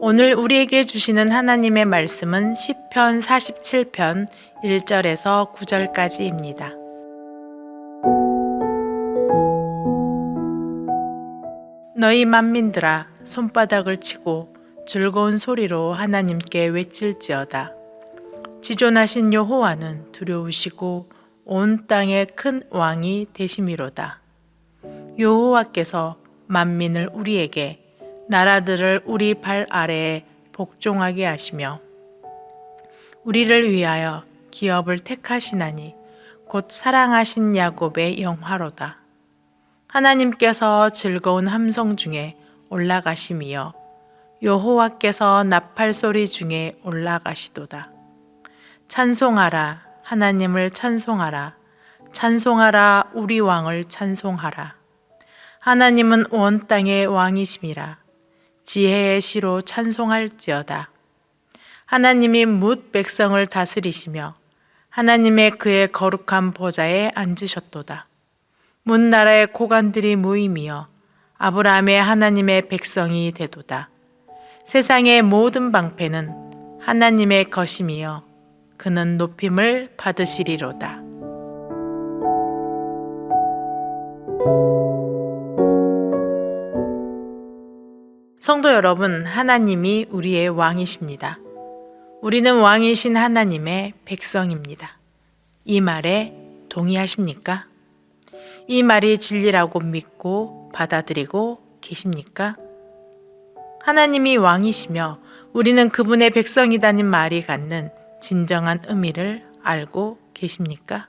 오늘 우리에게 주시는 하나님의 말씀은 시편 47편 1절에서 9절까지입니다. 너희 만민들아 손바닥을 치고 즐거운 소리로 하나님께 외칠지어다. 지존하신 여호와는 두려우시고 온 땅의 큰 왕이 되심이로다. 여호와께서 만민을 우리에게 나라들을 우리 발 아래에 복종하게 하시며 우리를 위하여 기업을 택하시나니 곧 사랑하신 야곱의 영화로다. 하나님께서 즐거운 함성 중에 올라가심이여 여호와께서 나팔 소리 중에 올라가시도다. 찬송하라 하나님을 찬송하라 찬송하라 우리 왕을 찬송하라. 하나님은 온 땅의 왕이심이라. 지혜의 시로 찬송할지어다. 하나님이 뭇 백성을 다스리시며 하나님의 그의 거룩한 보좌에 앉으셨도다. 문 나라의 고관들이 모임이여 아브라함의 하나님의 백성이 되도다. 세상의 모든 방패는 하나님의 것임이여 그는 높임을 받으시리로다. 성도 여러분, 하나님이 우리의 왕이십니다. 우리는 왕이신 하나님의 백성입니다. 이 말에 동의하십니까? 이 말이 진리라고 믿고 받아들이고 계십니까? 하나님이 왕이시며 우리는 그분의 백성이라는 말이 갖는 진정한 의미를 알고 계십니까?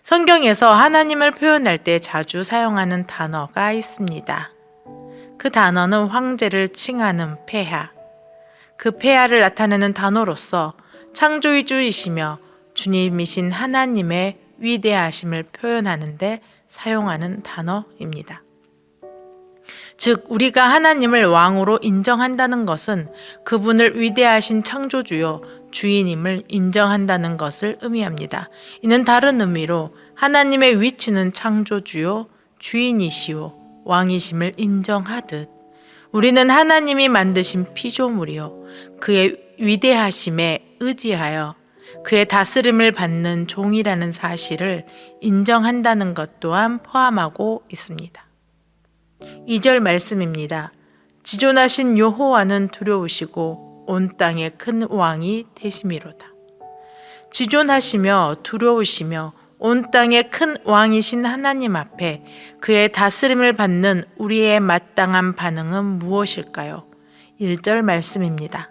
성경에서 하나님을 표현할 때 자주 사용하는 단어가 있습니다. 그 단어는 황제를 칭하는 폐하, 그 폐하를 나타내는 단어로서 창조주이시며 주님이신 하나님의 위대하심을 표현하는데 사용하는 단어입니다. 즉, 우리가 하나님을 왕으로 인정한다는 것은 그분을 위대하신 창조주요 주인임을 인정한다는 것을 의미합니다. 이는 다른 의미로 하나님의 위치는 창조주요 주인이시요 왕이심을 인정하듯 우리는 하나님이 만드신 피조물이요 그의 위대하심에 의지하여 그의 다스림을 받는 종이라는 사실을 인정한다는 것 또한 포함하고 있습니다. 2절 말씀입니다. 지존하신 여호와는 두려우시고 온 땅의 큰 왕이 되심이로다. 지존하시며 두려우시며 온 땅의 큰 왕이신 하나님 앞에 그의 다스림을 받는 우리의 마땅한 반응은 무엇일까요? 1절 말씀입니다.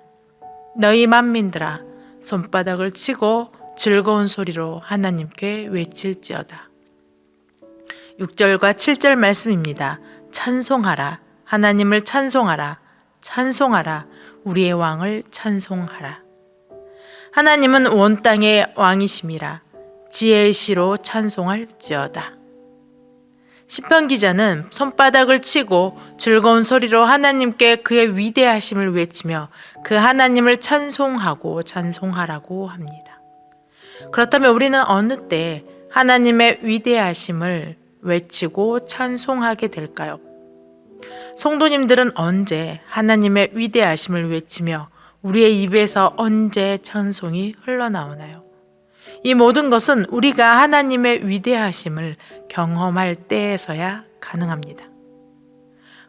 너희 만민들아 손바닥을 치고 즐거운 소리로 하나님께 외칠지어다. 6절과 7절 말씀입니다. 찬송하라 하나님을 찬송하라 찬송하라 우리의 왕을 찬송하라. 하나님은 온 땅의 왕이심이라. 지혜의 시로 찬송할지어다. 시편 기자는 손바닥을 치고 즐거운 소리로 하나님께 그의 위대하심을 외치며 그 하나님을 찬송하고 찬송하라고 합니다. 그렇다면 우리는 어느 때 하나님의 위대하심을 외치고 찬송하게 될까요? 성도님들은 언제 하나님의 위대하심을 외치며 우리의 입에서 언제 찬송이 흘러나오나요? 이 모든 것은 우리가 하나님의 위대하심을 경험할 때에서야 가능합니다.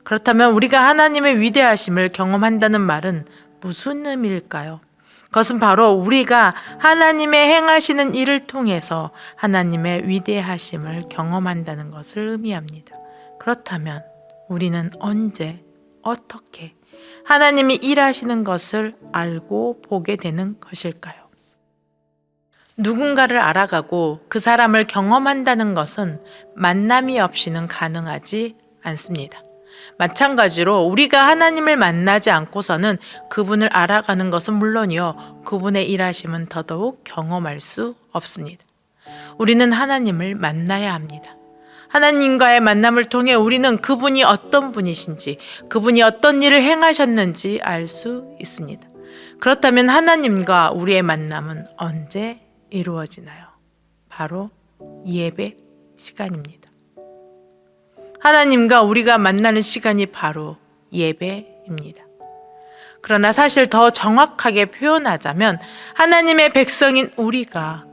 그렇다면 우리가 하나님의 위대하심을 경험한다는 말은 무슨 의미일까요? 그것은 바로 우리가 하나님의 행하시는 일을 통해서 하나님의 위대하심을 경험한다는 것을 의미합니다. 그렇다면 우리는 언제, 어떻게 하나님이 일하시는 것을 알고 보게 되는 것일까요? 누군가를 알아가고 그 사람을 경험한다는 것은 만남이 없이는 가능하지 않습니다. 마찬가지로 우리가 하나님을 만나지 않고서는 그분을 알아가는 것은 물론이요, 그분의 일하심은 더더욱 경험할 수 없습니다. 우리는 하나님을 만나야 합니다. 하나님과의 만남을 통해 우리는 그분이 어떤 분이신지, 그분이 어떤 일을 행하셨는지 알 수 있습니다. 그렇다면 하나님과 우리의 만남은 언제 이루어지나요? 바로 예배 시간입니다. 하나님과 우리가 만나는 시간이 바로 예배입니다. 그러나 사실 더 정확하게 표현하자면 하나님의 백성인 우리가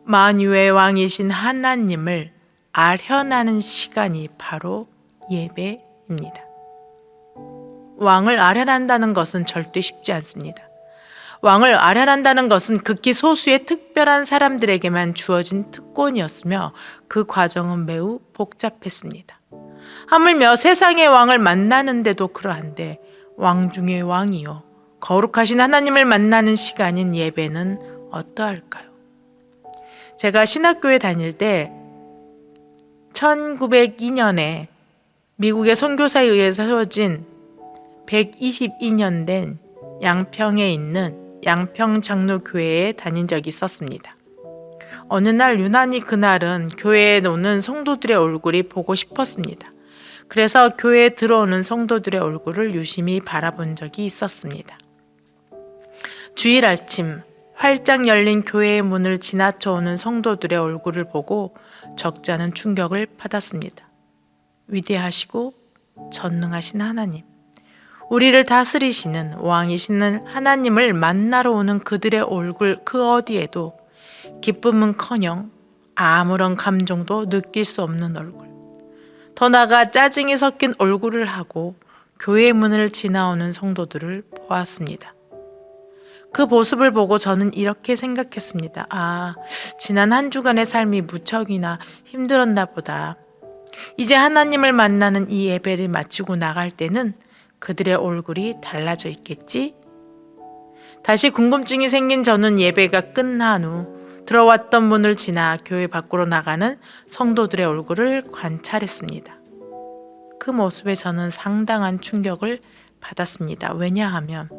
만유의 왕이신 하나님을 아련하는 시간이 바로 예배입니다. 왕을 아련한다는 것은 절대 쉽지 않습니다. 왕을 아련한다는 것은 극히 소수의 특별한 사람들에게만 주어진 특권이었으며 그 과정은 매우 복잡했습니다. 하물며 세상의 왕을 만나는데도 그러한데 왕 중의 왕이요 거룩하신 하나님을 만나는 시간인 예배는 어떠할까요? 제가 신학교에 다닐 때 1902년에 미국의 선교사에 의해서 세워진 122년 된 양평에 있는 양평장로교회에 다닌 적이 있었습니다. 어느 날 유난히 그날은 교회에 오는 성도들의 얼굴이 보고 싶었습니다. 그래서 교회에 들어오는 성도들의 얼굴을 유심히 바라본 적이 있었습니다. 주일 아침 활짝 열린 교회의 문을 지나쳐오는 성도들의 얼굴을 보고 적지 않은 충격을 받았습니다. 위대하시고 전능하신 하나님, 우리를 다스리시는 왕이신 하나님을 만나러 오는 그들의 얼굴 그 어디에도 기쁨은커녕 아무런 감정도 느낄 수 없는 얼굴, 더 나아가 짜증이 섞인 얼굴을 하고 교회 문을 지나오는 성도들을 보았습니다. 그 모습을 보고 저는 이렇게 생각했습니다. 지난 한 주간의 삶이 무척이나 힘들었나 보다. 이제 하나님을 만나는 이 예배를 마치고 나갈 때는 그들의 얼굴이 달라져 있겠지? 다시 궁금증이 생긴 저는 예배가 끝난 후 들어왔던 문을 지나 교회 밖으로 나가는 성도들의 얼굴을 관찰했습니다. 그 모습에 저는 상당한 충격을 받았습니다. 왜냐하면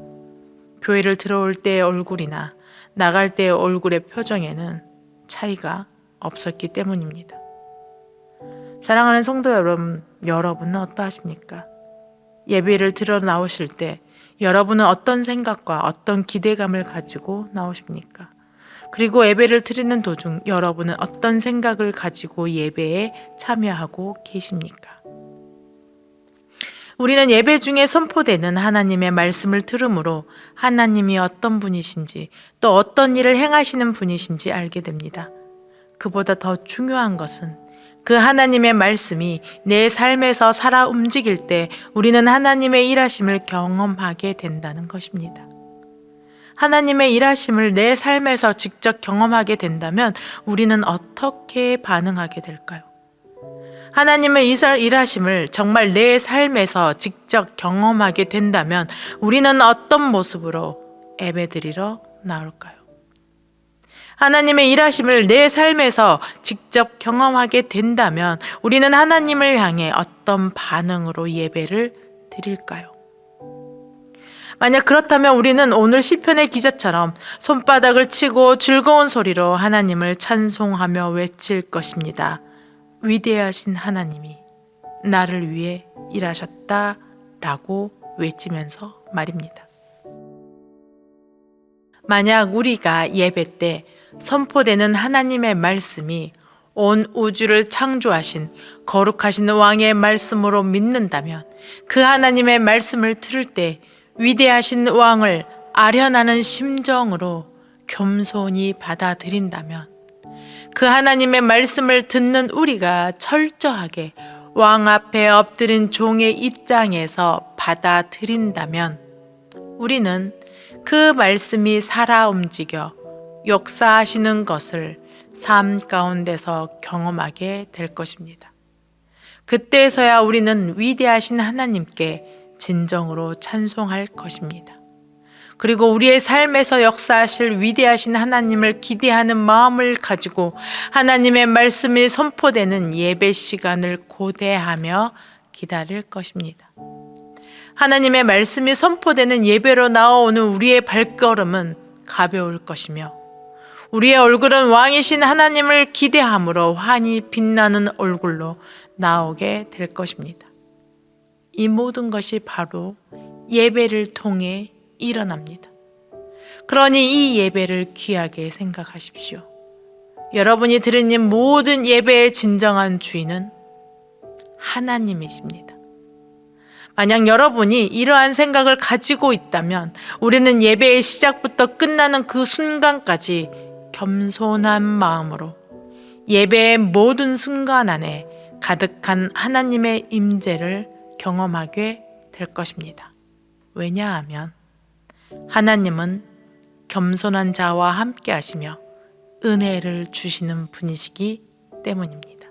교회를 들어올 때의 얼굴이나 나갈 때의 얼굴의 표정에는 차이가 없었기 때문입니다. 사랑하는 성도 여러분, 여러분은 어떠하십니까? 예배를 들어 나오실 때 여러분은 어떤 생각과 어떤 기대감을 가지고 나오십니까? 그리고 예배를 드리는 도중 여러분은 어떤 생각을 가지고 예배에 참여하고 계십니까? 우리는 예배 중에 선포되는 하나님의 말씀을 들음으로 하나님이 어떤 분이신지 또 어떤 일을 행하시는 분이신지 알게 됩니다. 그보다 더 중요한 것은 그 하나님의 말씀이 내 삶에서 살아 움직일 때 우리는 하나님의 일하심을 경험하게 된다는 것입니다. 하나님의 일하심을 내 삶에서 직접 경험하게 된다면 우리는 어떻게 반응하게 될까요? 하나님의 일하심을 정말 내 삶에서 직접 경험하게 된다면 우리는 어떤 모습으로 예배드리러 나올까요? 하나님의 일하심을 내 삶에서 직접 경험하게 된다면 우리는 하나님을 향해 어떤 반응으로 예배를 드릴까요? 만약 그렇다면 우리는 오늘 시편의 기자처럼 손바닥을 치고 즐거운 소리로 하나님을 찬송하며 외칠 것입니다. 위대하신 하나님이 나를 위해 일하셨다 라고 외치면서 말입니다. 만약 우리가 예배 때 선포되는 하나님의 말씀이 온 우주를 창조하신 거룩하신 왕의 말씀으로 믿는다면 그 하나님의 말씀을 들을 때 위대하신 왕을 아련하는 심정으로 겸손히 받아들인다면 그 하나님의 말씀을 듣는 우리가 철저하게 왕 앞에 엎드린 종의 입장에서 받아들인다면 우리는 그 말씀이 살아 움직여 역사하시는 것을 삶 가운데서 경험하게 될 것입니다. 그때서야 우리는 위대하신 하나님께 진정으로 찬송할 것입니다. 그리고 우리의 삶에서 역사하실 위대하신 하나님을 기대하는 마음을 가지고 하나님의 말씀이 선포되는 예배 시간을 고대하며 기다릴 것입니다. 하나님의 말씀이 선포되는 예배로 나오는 우리의 발걸음은 가벼울 것이며 우리의 얼굴은 왕이신 하나님을 기대함으로 환히 빛나는 얼굴로 나오게 될 것입니다. 이 모든 것이 바로 예배를 통해 일어납니다. 그러니 이 예배를 귀하게 생각하십시오. 여러분이 드리는 모든 예배의 진정한 주인은 하나님이십니다. 만약 여러분이 이러한 생각을 가지고 있다면 우리는 예배의 시작부터 끝나는 그 순간까지 겸손한 마음으로 예배의 모든 순간 안에 가득한 하나님의 임재를 경험하게 될 것입니다. 왜냐하면 하나님은 겸손한 자와 함께 하시며 은혜를 주시는 분이시기 때문입니다.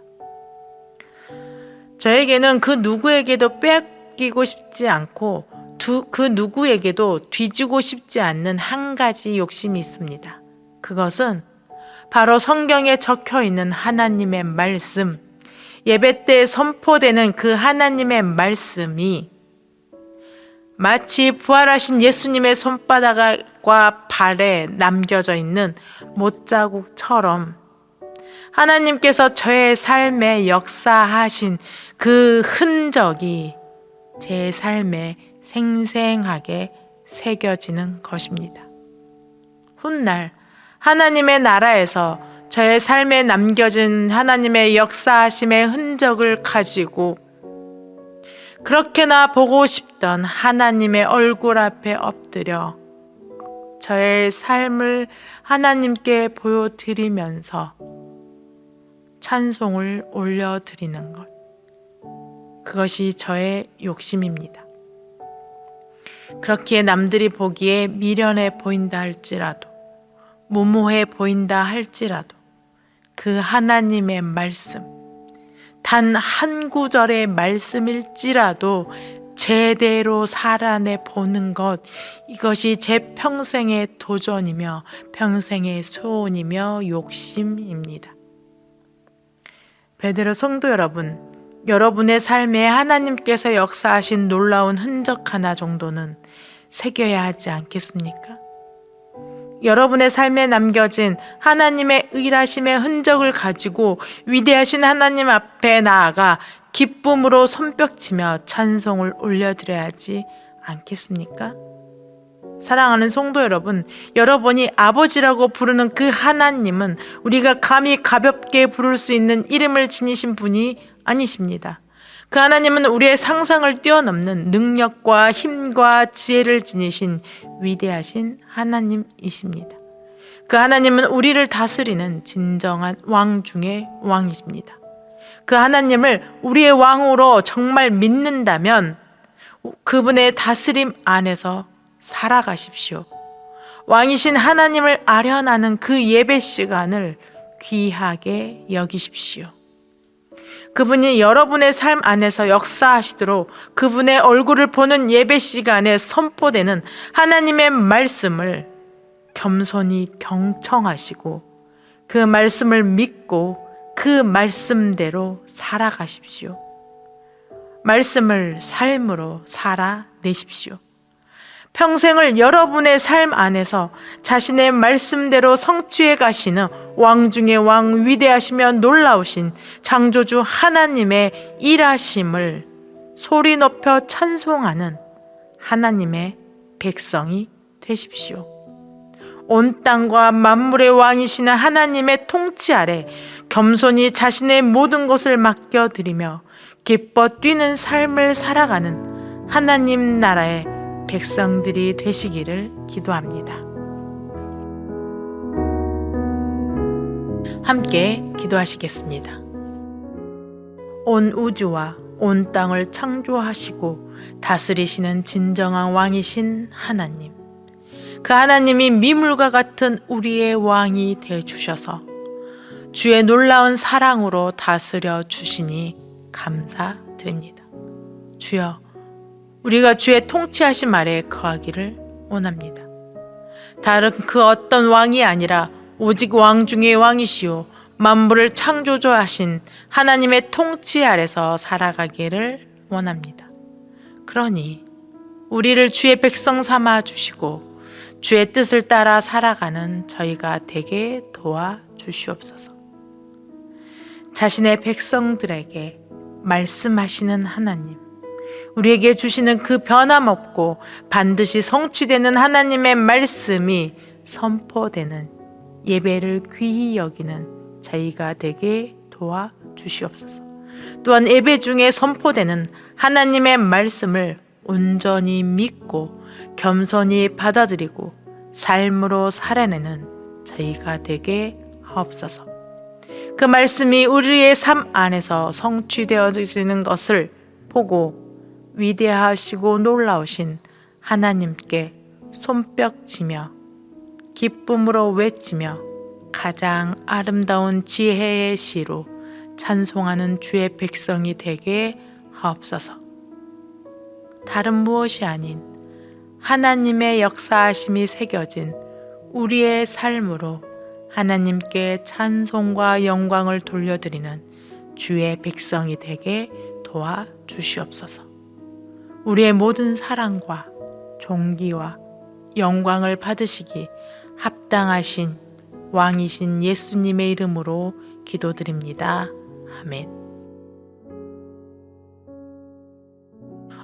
저에게는 그 누구에게도 빼앗기고 싶지 않고 그 누구에게도 뒤지고 싶지 않는 한 가지 욕심이 있습니다. 그것은 바로 성경에 적혀 있는 하나님의 말씀, 예배 때 선포되는 그 하나님의 말씀이 마치 부활하신 예수님의 손바닥과 발에 남겨져 있는 못자국처럼 하나님께서 저의 삶에 역사하신 그 흔적이 제 삶에 생생하게 새겨지는 것입니다. 훗날 하나님의 나라에서 저의 삶에 남겨진 하나님의 역사하심의 흔적을 가지고 그렇게나 보고 싶던 하나님의 얼굴 앞에 엎드려 저의 삶을 하나님께 보여드리면서 찬송을 올려드리는 것, 그것이 저의 욕심입니다. 그렇기에 남들이 보기에 미련해 보인다 할지라도, 무모해 보인다 할지라도 그 하나님의 말씀, 단 한 구절의 말씀일지라도 제대로 살아내 보는 것, 이것이 제 평생의 도전이며 평생의 소원이며 욕심입니다. 베드로 성도 여러분, 여러분의 삶에 하나님께서 역사하신 놀라운 흔적 하나 정도는 새겨야 하지 않겠습니까? 여러분의 삶에 남겨진 하나님의 일하심의 흔적을 가지고 위대하신 하나님 앞에 나아가 기쁨으로 손뼉치며 찬송을 올려드려야 하지 않겠습니까? 사랑하는 성도 여러분, 여러분이 아버지라고 부르는 그 하나님은 우리가 감히 가볍게 부를 수 있는 이름을 지니신 분이 아니십니다. 그 하나님은 우리의 상상을 뛰어넘는 능력과 힘과 지혜를 지니신 위대하신 하나님이십니다. 그 하나님은 우리를 다스리는 진정한 왕 중의 왕이십니다. 그 하나님을 우리의 왕으로 정말 믿는다면 그분의 다스림 안에서 살아가십시오. 왕이신 하나님을 아련하는 그 예배 시간을 귀하게 여기십시오. 그분이 여러분의 삶 안에서 역사하시도록 그분의 얼굴을 보는 예배 시간에 선포되는 하나님의 말씀을 겸손히 경청하시고 그 말씀을 믿고 그 말씀대로 살아가십시오. 말씀을 삶으로 살아내십시오. 평생을 여러분의 삶 안에서 자신의 말씀대로 성취해 가시는 왕 중의 왕, 위대하시며 놀라우신 창조주 하나님의 일하심을 소리 높여 찬송하는 하나님의 백성이 되십시오. 온 땅과 만물의 왕이시는 하나님의 통치 아래 겸손히 자신의 모든 것을 맡겨드리며 기뻐 뛰는 삶을 살아가는 하나님 나라의 백성들이 되시기를 기도합니다. 함께 기도하시겠습니다. 온 우주와 온 땅을 창조하시고 다스리시는 진정한 왕이신 하나님, 그 하나님이 미물과 같은 우리의 왕이 되어주셔서 주의 놀라운 사랑으로 다스려 주시니 감사드립니다. 주여, 우리가 주의 통치하심 아래 거하기를 원합니다. 다른 그 어떤 왕이 아니라 오직 왕 중의 왕이시오 만물을 창조하신 하나님의 통치 아래서 살아가기를 원합니다. 그러니 우리를 주의 백성 삼아 주시고 주의 뜻을 따라 살아가는 저희가 되게 도와주시옵소서. 자신의 백성들에게 말씀하시는 하나님, 우리에게 주시는 그 변함없고 반드시 성취되는 하나님의 말씀이 선포되는 예배를 귀히 여기는 저희가 되게 도와주시옵소서. 또한 예배 중에 선포되는 하나님의 말씀을 온전히 믿고 겸손히 받아들이고 삶으로 살아내는 저희가 되게 하옵소서. 그 말씀이 우리의 삶 안에서 성취되어지는 것을 보고 위대하시고 놀라우신 하나님께 손뼉치며 기쁨으로 외치며 가장 아름다운 지혜의 시로 찬송하는 주의 백성이 되게 하옵소서. 다른 무엇이 아닌 하나님의 역사하심이 새겨진 우리의 삶으로 하나님께 찬송과 영광을 돌려드리는 주의 백성이 되게 도와주시옵소서. 우리의 모든 사랑과 존귀와 영광을 받으시기 합당하신 왕이신 예수님의 이름으로 기도드립니다. 아멘.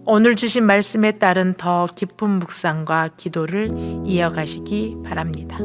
오늘 주신 말씀에 따른 더 깊은 묵상과 기도를 이어가시기 바랍니다.